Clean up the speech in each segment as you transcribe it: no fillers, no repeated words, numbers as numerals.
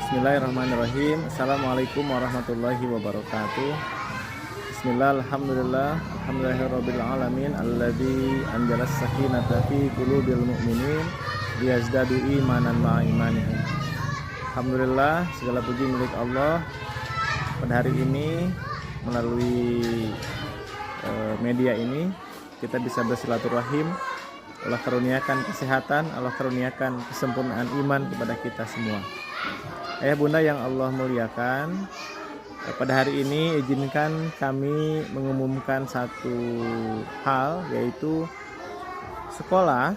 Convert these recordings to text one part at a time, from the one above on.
Bismillahirrahmanirrahim. Assalamualaikum warahmatullahi wabarakatuh. Bismillah, alhamdulillah, alhamdulillahirabbil alamin alladzi anjalas sakinata fi qulubil mu'minin liyazdadu imanan ma'a imanihim. Alhamdulillah, segala puji milik Allah. Pada hari ini melalui media ini kita bisa bersilaturahim. Allah karuniakan kesehatan, Allah karuniakan kesempurnaan iman kepada kita semua. Ayah bunda yang Allah muliakan, pada hari ini izinkan kami mengumumkan satu hal, yaitu sekolah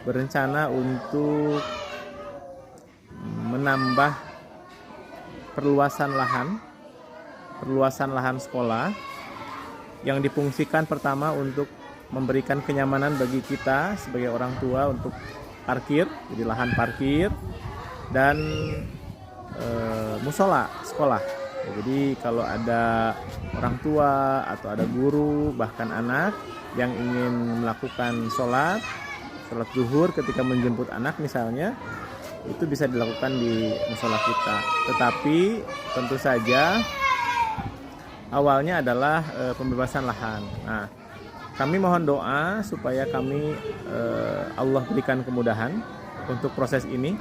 berencana untuk menambah perluasan lahan sekolah yang difungsikan pertama untuk memberikan kenyamanan bagi kita sebagai orang tua untuk parkir, jadi lahan parkir dan musola sekolah. Jadi kalau ada orang tua atau ada guru bahkan anak yang ingin melakukan sholat zuhur ketika menjemput anak misalnya, itu bisa dilakukan di musola kita. Tetapi tentu saja awalnya adalah pembebasan lahan. Nah, kami mohon doa supaya kami Allah berikan kemudahan untuk proses ini.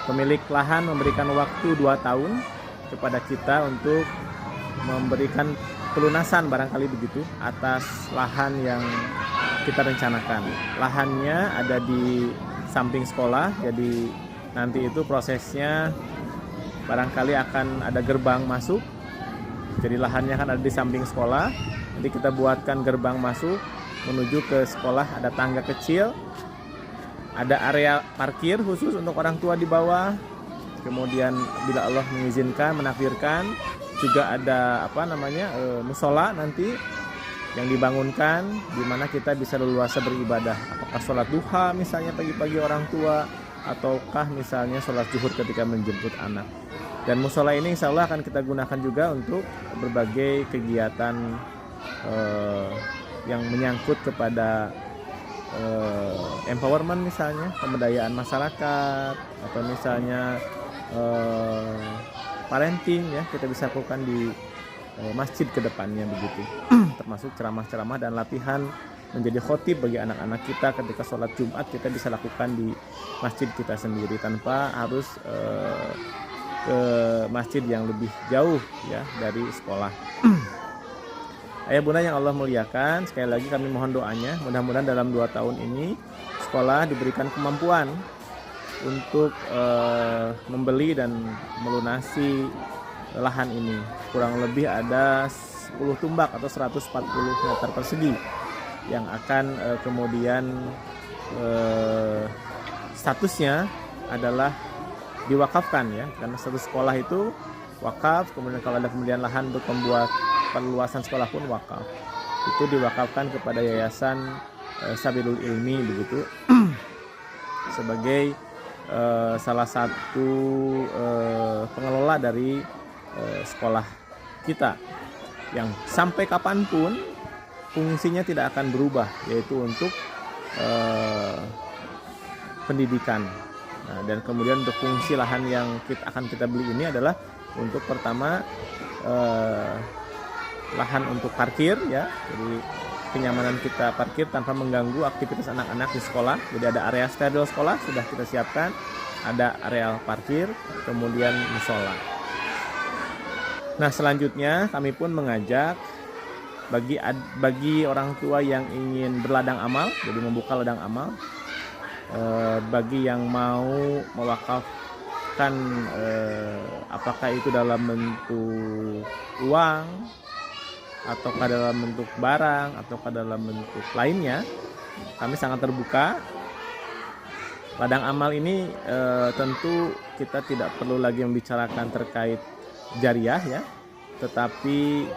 Pemilik lahan memberikan waktu 2 tahun kepada kita untuk memberikan pelunasan barangkali begitu atas lahan yang kita rencanakan. Lahannya ada di samping sekolah, jadi nanti itu prosesnya barangkali akan ada gerbang masuk. Jadi lahannya kan ada di samping sekolah, jadi kita buatkan gerbang masuk menuju ke sekolah, ada tangga kecil, ada area parkir khusus untuk orang tua di bawah. Kemudian bila Allah mengizinkan, menakdirkan, juga ada musola nanti yang dibangunkan di mana kita bisa leluasa beribadah. Apakah sholat duha misalnya pagi-pagi orang tua, ataukah misalnya sholat zuhur ketika menjemput anak. Dan musola ini insya Allah akan kita gunakan juga untuk berbagai kegiatan yang menyangkut kepada empowerment, misalnya pemberdayaan masyarakat, atau misalnya parenting, ya kita bisa lakukan di masjid ke depannya begitu. Termasuk ceramah-ceramah dan latihan menjadi khotib bagi anak-anak kita ketika sholat Jumat, kita bisa lakukan di masjid kita sendiri tanpa harus ke masjid yang lebih jauh ya dari sekolah. Ayah bunda yang Allah muliakan, sekali lagi kami mohon doanya, mudah-mudahan dalam 2 tahun ini sekolah diberikan kemampuan untuk membeli dan melunasi lahan ini. Kurang lebih ada 10 tumbak atau 140 meter persegi yang akan kemudian statusnya adalah diwakafkan, ya, karena status sekolah itu wakaf. Kemudian kalau ada pembelian lahan untuk membuat perluasan sekolah pun wakaf, itu diwakafkan kepada Yayasan Sabilul Ilmi begitu sebagai salah satu pengelola dari sekolah kita yang sampai kapanpun fungsinya tidak akan berubah, yaitu untuk pendidikan. Nah, dan kemudian untuk fungsi lahan yang akan kita beli ini adalah untuk pertama lahan untuk parkir, ya, jadi kenyamanan kita parkir tanpa mengganggu aktivitas anak-anak di sekolah. Jadi ada area steril sekolah sudah kita siapkan, ada area parkir, kemudian musola. Nah, selanjutnya kami pun mengajak bagi orang tua yang ingin berladang amal, jadi membuka ladang amal, bagi yang mau mewakafkan apakah itu dalam bentuk uang, ataukah dalam bentuk barang, ataukah dalam bentuk lainnya, kami sangat terbuka. Ladang amal ini tentu kita tidak perlu lagi membicarakan terkait jariah, ya, tetapi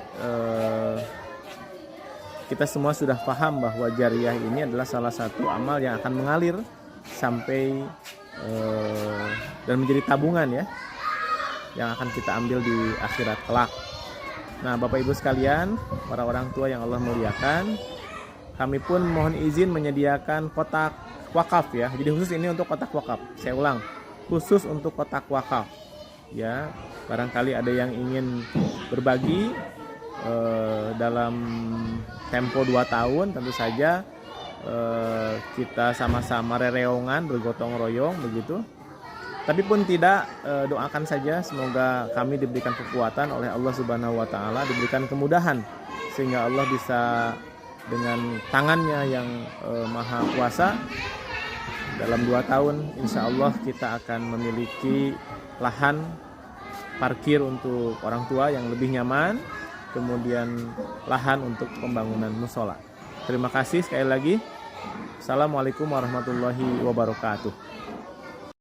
kita semua sudah paham bahwa jariah ini adalah salah satu amal yang akan mengalir sampai dan menjadi tabungan, ya, yang akan kita ambil di akhirat kelak. Nah, Bapak Ibu sekalian, para orang tua yang Allah muliakan, kami pun mohon izin menyediakan kotak wakaf, ya. Jadi khusus ini untuk kotak wakaf. Saya ulang, khusus untuk kotak wakaf. Ya, barangkali ada yang ingin berbagi dalam tempo 2 tahun, tentu saja kita sama-sama rereongan, bergotong royong begitu. Tapi pun tidak, doakan saja semoga kami diberikan kekuatan oleh Allah Subhanahu wa taala, diberikan kemudahan sehingga Allah bisa dengan tangannya yang maha kuasa, dalam 2 tahun insya Allah kita akan memiliki lahan parkir untuk orang tua yang lebih nyaman, kemudian lahan untuk pembangunan musola. Terima kasih sekali lagi. Assalamualaikum warahmatullahi wabarakatuh.